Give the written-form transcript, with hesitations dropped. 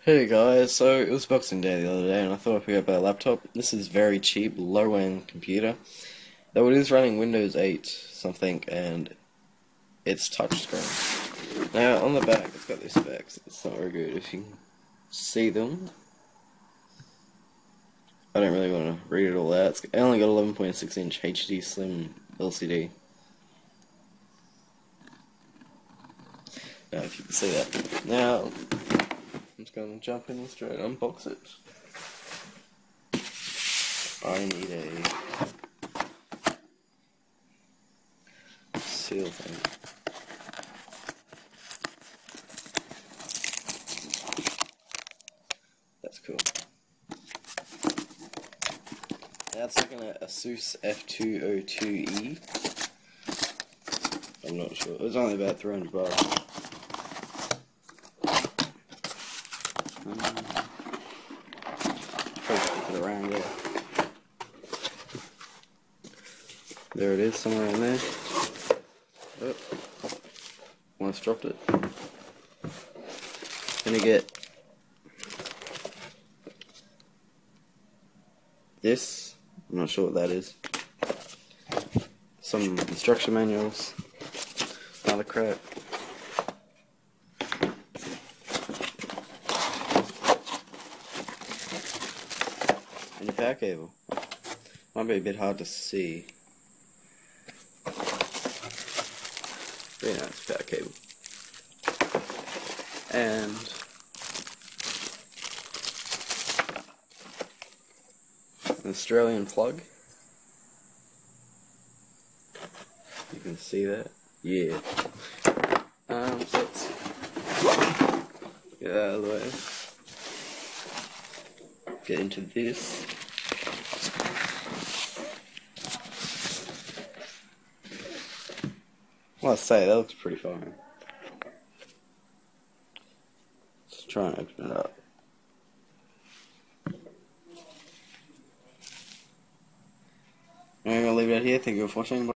Hey guys, so it was Boxing Day the other day and I thought I'd pick up a laptop. This is very cheap, low-end computer. Though it is running Windows 8 something and it's touchscreen. Now on the back it's got these specs. It's not very good if you can see them. I don't really want to read it all out. It's only got 11.6 inch HD slim LCD. Now if you can see that. Now I'm just going to jump in and straight unbox it. I need a seal thing. That's cool. Now it's like an ASUS F202E. I'm not sure. It was only about 300 bucks. It around there. There it is, somewhere in there. Oh, almost dropped it. Then you get this. I'm not sure what that is. Some instruction manuals. Other crap. And your power cable. Might be a bit hard to see. Very nice power cable. And an Australian plug. You can see that. Yeah. So let's get out of the way. Get into this. Well, I say that looks pretty fine. Let's try and open it up. I'm gonna leave it out here. Thank you for watching.